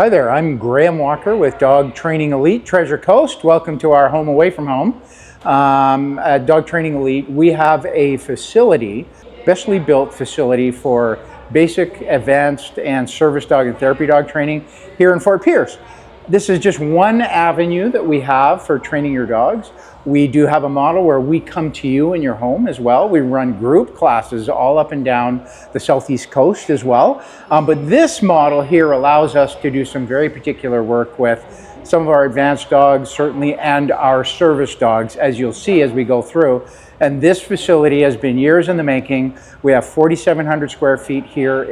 Hi there, I'm Graham Walker with Dog Training Elite, Treasure Coast. Welcome to our home away from home. At Dog Training Elite, we have a facility, specially built facility for basic, advanced, and service dog and therapy dog training here in Fort Pierce. This is just one avenue that we have for training your dogs. We do have a model where we come to you in your home as well. We run group classes all up and down the southeast coast as well. But this model here allows us to do some very particular work with some of our advanced dogs, certainly, and our service dogs, as you'll see as we go through. And this facility has been years in the making. We have 4,700 square feet here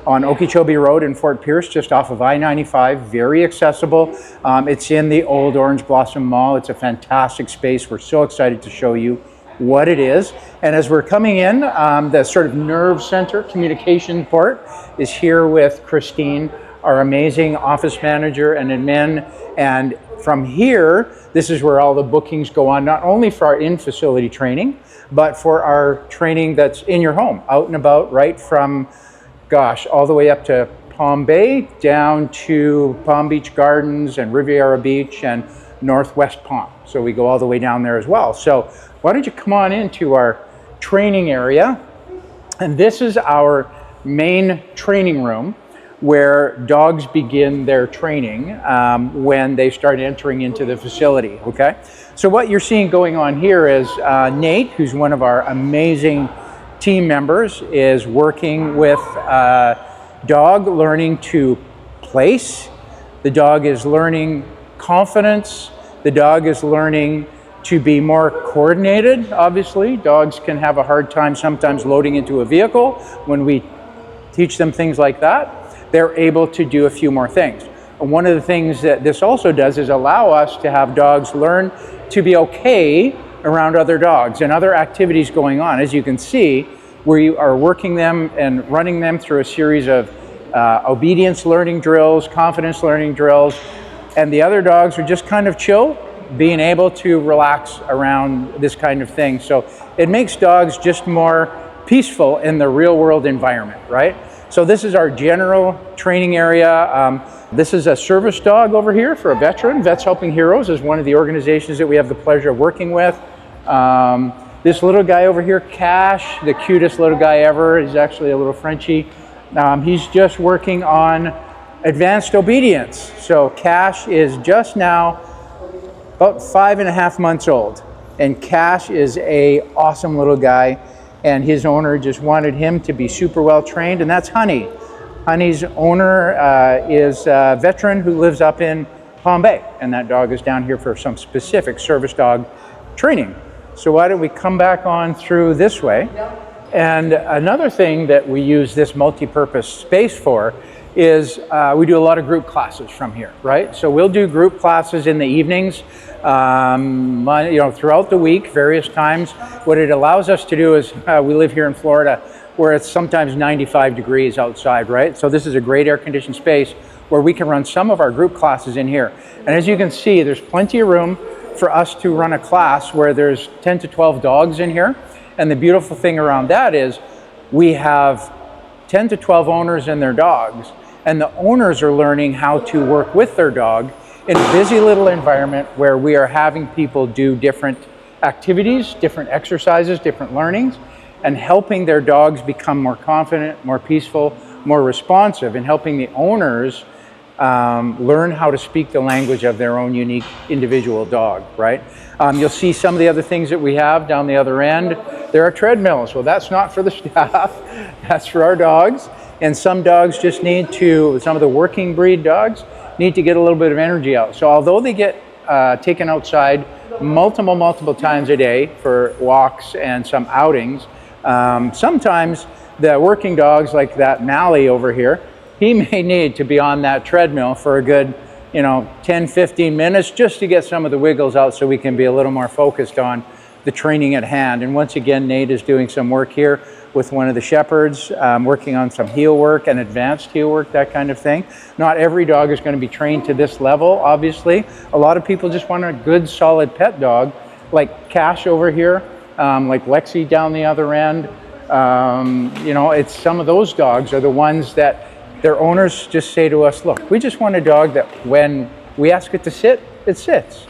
on Okeechobee Road in Fort Pierce, just off of I-95, very accessible. It's in the old Orange Blossom Mall. It's a fantastic space. We're so excited to show you what it is. And as we're coming in, the sort of nerve center communication part is here with Christine, our amazing office manager and admin. And from here, this is where all the bookings go on, not only for our in-facility training, but for our training that's in your home, out and about, right from, gosh, all the way up to Palm Bay, down to Palm Beach Gardens and Riviera Beach and Northwest Palm. So we go all the way down there as well. So why don't you come on into our training area? And this is our main training room, where dogs begin their training when they start entering into the facility, okay? So what you're seeing going on here is Nate, who's one of our amazing team members, is working with dog, learning to place. The dog is learning confidence. The dog is learning to be more coordinated, obviously. Dogs can have a hard time sometimes loading into a vehicle. When we teach them things like that, they're able to do a few more things. And one of the things that this also does is allow us to have dogs learn to be okay around other dogs and other activities going on. As you can see, we are working them and running them through a series of obedience learning drills, confidence learning drills, and the other dogs are just kind of chill, being able to relax around this kind of thing. So it makes dogs just more peaceful in the real world environment, right? So this is our general training area. This is a service dog over here for a veteran. Vets Helping Heroes is one of the organizations that we have the pleasure of working with. This little guy over here, Cash, the cutest little guy ever. He's actually a little Frenchie. He's just working on advanced obedience. So Cash is just now about 5.5 months old. And Cash is a awesome little guy. And his owner just wanted him to be super well trained, and that's Honey. Honey's owner is a veteran who lives up in Palm Bay, and that dog is down here for some specific service dog training. So why don't we come back on through this way? And another thing that we use this multi-purpose space for is we do a lot of group classes from here, right? So we'll do group classes in the evenings, throughout the week, various times. What it allows us to do is, we live here in Florida, where it's sometimes 95 degrees outside, right? So this is a great air-conditioned space where we can run some of our group classes in here. And as you can see, there's plenty of room for us to run a class where there's 10 to 12 dogs in here. And the beautiful thing around that is we have 10 to 12 owners and their dogs, and the owners are learning how to work with their dog in a busy little environment where we are having people do different activities, different exercises, different learnings, and helping their dogs become more confident, more peaceful, more responsive, and helping the owners learn how to speak the language of their own unique individual dog, right? You'll see some of the other things that we have down the other end. There are treadmills. Well, that's not for the staff, that's for our dogs. And some dogs just need to, some of the working breed dogs need to get a little bit of energy out. So although they get taken outside multiple times a day for walks and some outings, sometimes the working dogs, like that Mally over here, he may need to be on that treadmill for a good 10-15 minutes just to get some of the wiggles out so we can be a little more focused on the training at hand. And once again, Nate is doing some work here with one of the shepherds, working on some heel work and advanced heel work, that kind of thing. Not every dog is going to be trained to this level, obviously. A lot of people just want a good, solid pet dog, like Cash over here, like Lexi down the other end. It's some of those dogs are the ones that their owners just say to us, look, we just want a dog that when we ask it to sit, it sits.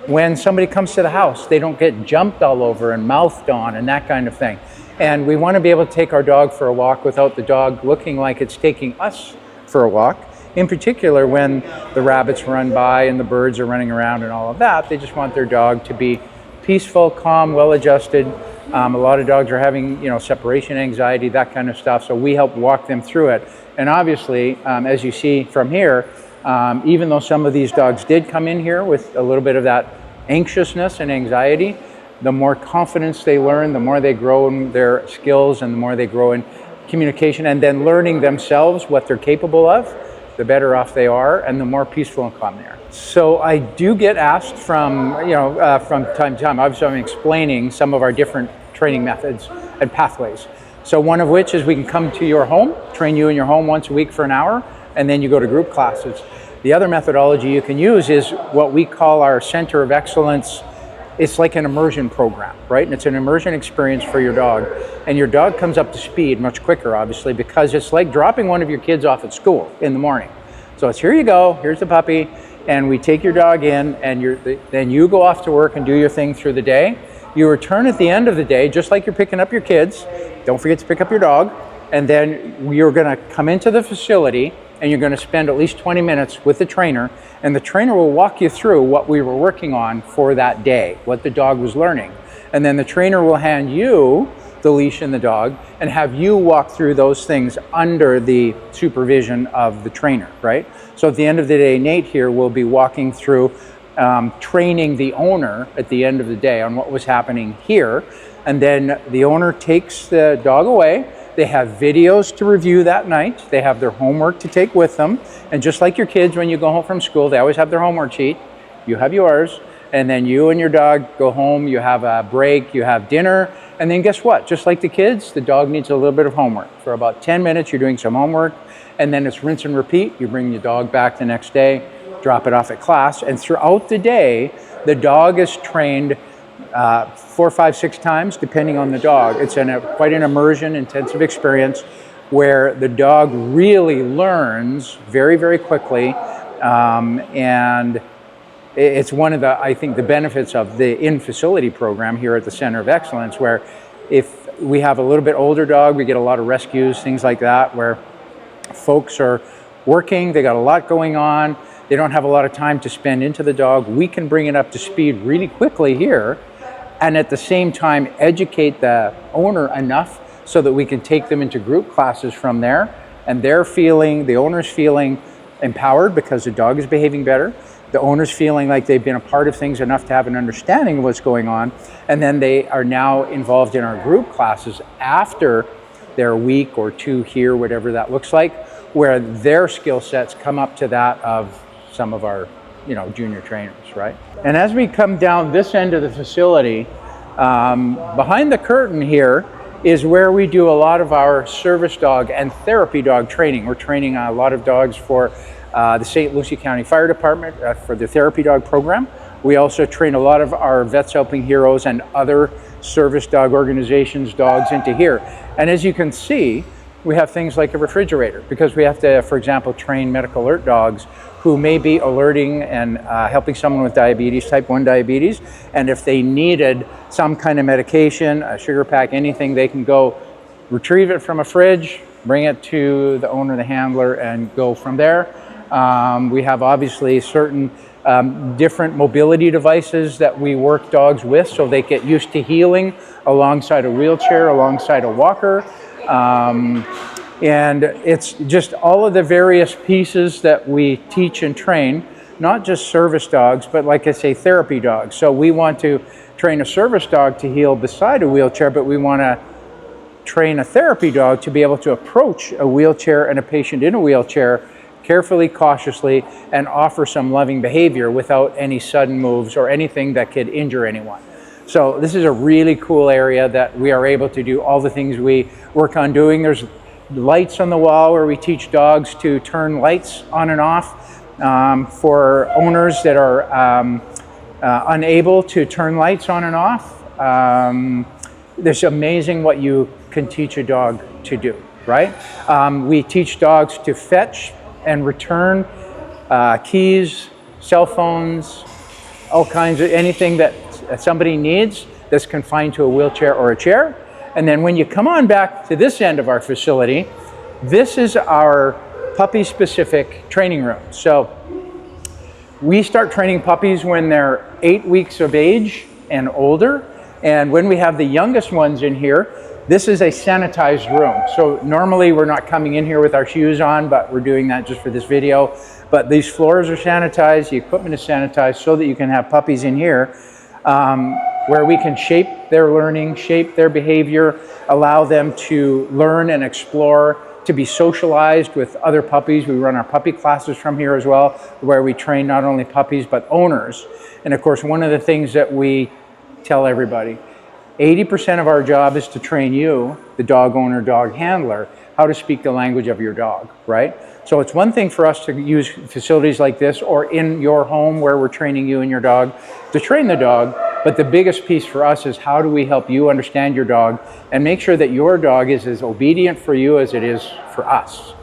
When somebody comes to the house, they don't get jumped all over and mouthed on and that kind of thing. And we want to be able to take our dog for a walk without the dog looking like it's taking us for a walk. In particular, when the rabbits run by and the birds are running around and all of that, they just want their dog to be peaceful, calm, well-adjusted. A lot of dogs are having, separation anxiety, that kind of stuff. So we help walk them through it. And obviously, as you see from here, even though some of these dogs did come in here with a little bit of that anxiousness and anxiety, the more confidence they learn, the more they grow in their skills and the more they grow in communication and then learning themselves what they're capable of, the better off they are and the more peaceful and calm they are. So I do get asked from time to time, obviously I'm explaining some of our different training methods and pathways. So one of which is we can come to your home, train you in your home once a week for an hour, and then you go to group classes. The other methodology you can use is what we call our Center of Excellence. It's like an immersion program, right? And it's an immersion experience for your dog. And your dog comes up to speed much quicker, obviously, because it's like dropping one of your kids off at school in the morning. So it's here you go, here's the puppy, and we take your dog in, and then you go off to work and do your thing through the day. You return at the end of the day, just like you're picking up your kids. Don't forget to pick up your dog. And then you're gonna come into the facility and you're going to spend at least 20 minutes with the trainer, and the trainer will walk you through what we were working on for that day, what the dog was learning. And then the trainer will hand you the leash and the dog and have you walk through those things under the supervision of the trainer, right? So at the end of the day, Nate here will be walking through training the owner at the end of the day on what was happening here. And then the owner takes the dog away. They have videos to review that night. They have their homework to take with them. And just like your kids, when you go home from school, they always have their homework sheet. You have yours. And then you and your dog go home, you have a break, you have dinner. And then guess what? Just like the kids, the dog needs a little bit of homework. For about 10 minutes, you're doing some homework. And then it's rinse and repeat. You bring your dog back the next day, drop it off at class. And throughout the day, the dog is trained 4, 5, 6 times, depending on the dog. It's quite an immersion, intensive experience where the dog really learns very, very quickly. And it's one of the, I think, the benefits of the in-facility program here at the Center of Excellence, where if we have a little bit older dog, we get a lot of rescues, things like that, where folks are working, they got a lot going on, they don't have a lot of time to spend into the dog. We can bring it up to speed really quickly here, and at the same time educate the owner enough so that we can take them into group classes from there, and the owner's feeling empowered because the dog is behaving better, the owner's feeling like they've been a part of things enough to have an understanding of what's going on, and then they are now involved in our group classes after their week or two here, whatever that looks like, where their skill sets come up to that of some of our junior trainers, right? And as we come down this end of the facility, behind the curtain here is where we do a lot of our service dog and therapy dog training. We're training a lot of dogs for the St. Lucie County Fire Department for the therapy dog program. We also train a lot of our Vets Helping Heroes and other service dog organizations' dogs into here. And as you can see, we have things like a refrigerator because we have to, for example, train medical alert dogs who may be alerting and helping someone with diabetes, type 1 diabetes. And if they needed some kind of medication, a sugar pack, anything, they can go retrieve it from a fridge, bring it to the owner, the handler, and go from there. We have obviously certain different mobility devices that we work dogs with so they get used to healing alongside a wheelchair, alongside a walker. And it's just all of the various pieces that we teach and train, not just service dogs, but like I say, therapy dogs. So we want to train a service dog to heal beside a wheelchair, but we want to train a therapy dog to be able to approach a wheelchair and a patient in a wheelchair carefully, cautiously, and offer some loving behavior without any sudden moves or anything that could injure anyone. So this is a really cool area that we are able to do all the things we work on doing. There's lights on the wall where we teach dogs to turn lights on and off for owners that are unable to turn lights on and off. It's amazing what you can teach a dog to do. right? We teach dogs to fetch and return keys, cell phones, all kinds of anything that somebody needs that's confined to a wheelchair or a chair. And then when you come on back to this end of our facility, this is our puppy-specific training room. So we start training puppies when they're 8 weeks of age and older. And when we have the youngest ones in here, this is a sanitized room. So normally we're not coming in here with our shoes on, but we're doing that just for this video. But these floors are sanitized, the equipment is sanitized so that you can have puppies in here where we can shape their learning, shape their behavior, allow them to learn and explore, to be socialized with other puppies. We run our puppy classes from here as well, where we train not only puppies, but owners. And of course, one of the things that we tell everybody, 80% of our job is to train you, the dog owner, dog handler, how to speak the language of your dog, right? So it's one thing for us to use facilities like this or in your home where we're training you and your dog to train the dog. But the biggest piece for us is how do we help you understand your dog and make sure that your dog is as obedient for you as it is for us.